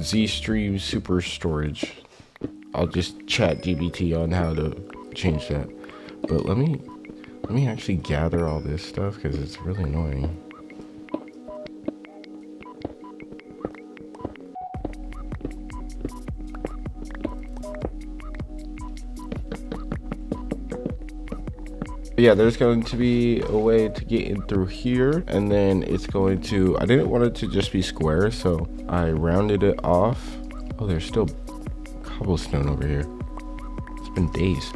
ZStream Super Storage. I'll just chat GBT on how to change that. But let me actually gather all this stuff because it's really annoying. Yeah, there's going to be a way to get in through here, and then it's going to, I didn't want it to just be square, so I rounded it off. Oh, there's still cobblestone over here. It's been days.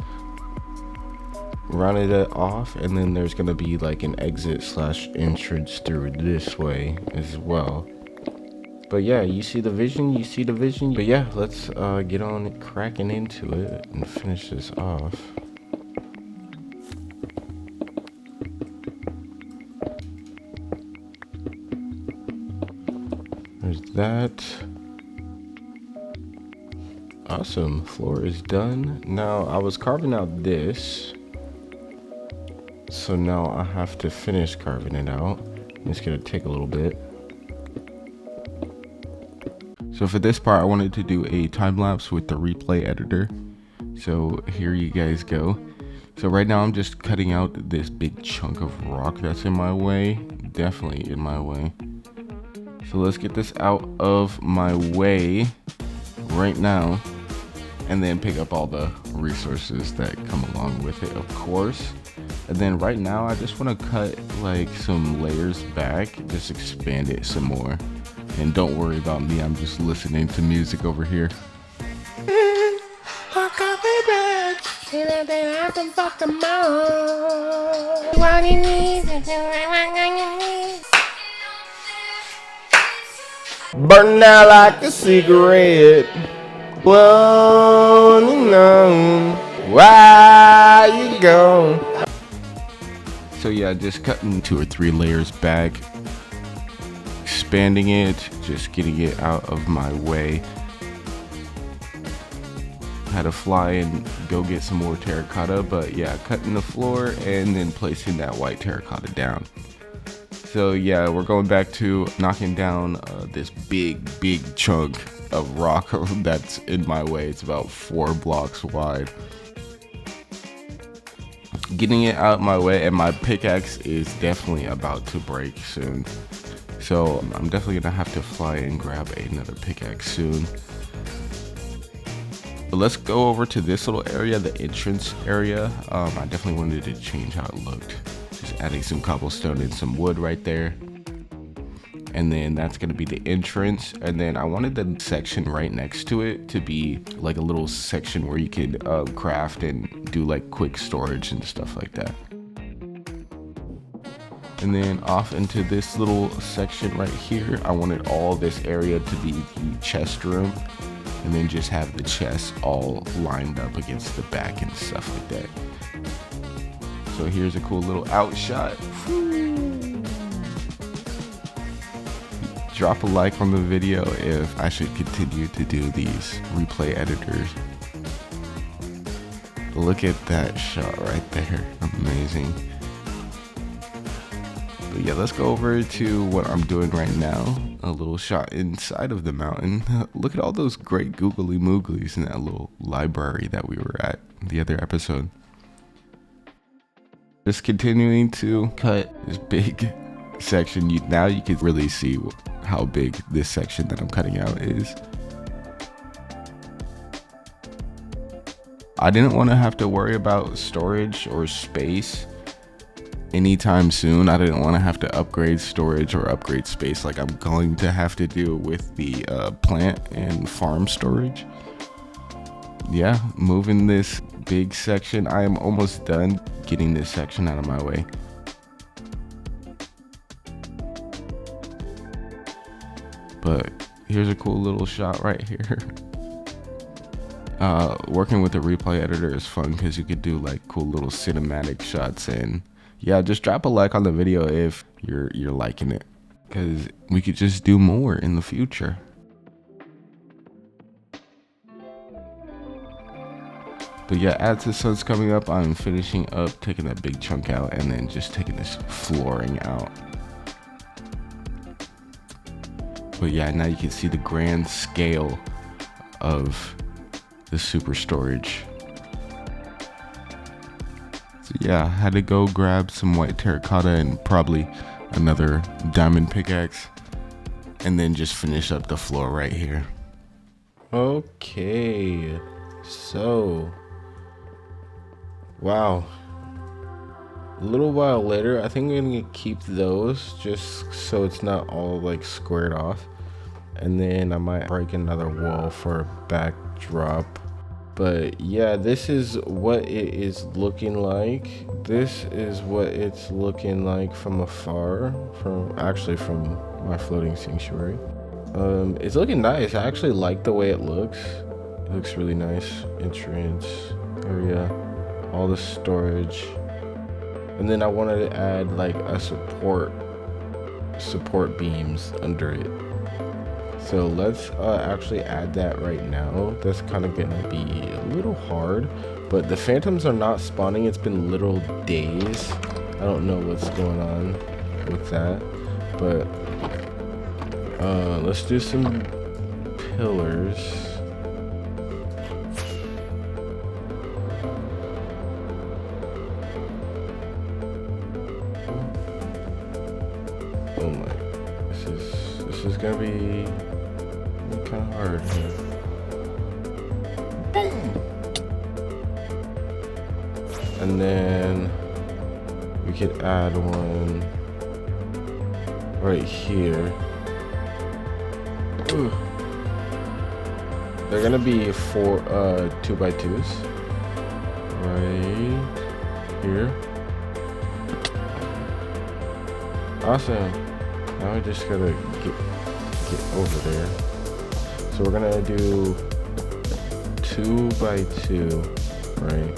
Rounded it off, and then there's gonna be like an exit / entrance through this way as well. But yeah, you see the vision, But yeah, let's get on cracking into it and finish this off. There's that. Awesome, floor is done. Now I was carving out this, so now I have to finish carving it out. It's gonna take a little bit. So for this part, I wanted to do a time lapse with the replay editor. So here you guys go. So right now I'm just cutting out this big chunk of rock that's in my way, definitely in my way. So let's get this out of my way right now, and then pick up all the resources that come along with it, of course. And then right now I just want to cut like some layers back, just expand it some more. And don't worry about me, I'm just listening to music over here. Burning out like a cigarette. Well, you know why you go. So yeah, just cutting 2 or 3 layers back, expanding it, just getting it out of my way. Had to fly and go get some more terracotta, but yeah, cutting the floor and then placing that white terracotta down. So yeah, we're going back to knocking down this big chunk of rock that's in my way. It's about 4 blocks wide. Getting it out of my way, and my pickaxe is definitely about to break soon. So I'm definitely gonna have to fly and grab another pickaxe soon. But let's go over to this little area, the entrance area. I definitely wanted to change how it looked. Just adding some cobblestone and some wood right there. And then that's gonna be the entrance. And then I wanted the section right next to it to be like a little section where you could craft and do like quick storage and stuff like that. And then off into this little section right here, I wanted all this area to be the chest room, and then just have the chests all lined up against the back and stuff like that. So here's a cool little outshot. Drop a like on the video if I should continue to do these replay editors. Look at that shot right there, amazing. But yeah, let's go over to what I'm doing right now. A little shot inside of the mountain. Look at all those great googly mooglies in that little library that we were at the other episode. Just continuing to cut this big section. Now you can really see how big this section that I'm cutting out is. I didn't want to have to worry about storage or space anytime soon. I didn't want to have to upgrade storage or upgrade space like I'm going to have to do with the plant and farm storage. Yeah, moving this big section. I am almost done getting this section out of my way. But here's a cool little shot right here. Working with the replay editor is fun because you could do like cool little cinematic shots. And yeah, just drop a like on the video if you're liking it, because we could just do more in the future. But yeah, as the sun's coming up, I'm finishing up taking that big chunk out and then just taking this flooring out. But yeah, now you can see the grand scale of the super storage. So yeah, I had to go grab some white terracotta and probably another diamond pickaxe, and then just finish up the floor right here. Okay, so wow, a little while later, I think I'm gonna keep those just so it's not all like squared off, and then I might break another wall for a backdrop. But yeah, this is what it is looking like. This is what it's looking like from afar, from my floating sanctuary. It's looking nice. I actually like the way it looks. It looks really nice. Entrance area, all the storage. And then I wanted to add like a support beams under it. So let's actually add that right now. That's kind of gonna be a little hard, but the phantoms are not spawning. It's been literal days. I don't know what's going on with that, but let's do some pillars. Oh my, this is gonna be kind of hard here. Boom! And then we could add one right here. Ooh. They're gonna be 2x2s right here. Awesome. Now we just gotta get over there. So we're gonna do 2x2, right?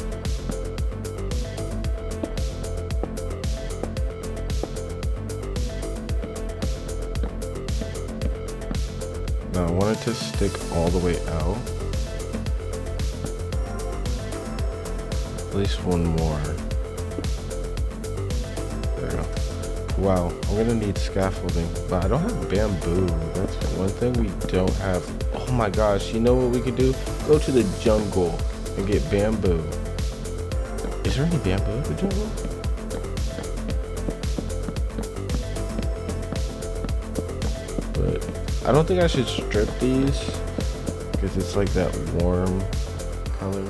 Now I want it to stick all the way out. At least one more. There we go. Wow, I'm gonna need scaffolding, but I don't have bamboo. That's one thing we don't have. Oh my gosh, you know what we could do? Go to the jungle and get bamboo. Is there any bamboo in the jungle? But I don't think I should strip these because it's like that warm color.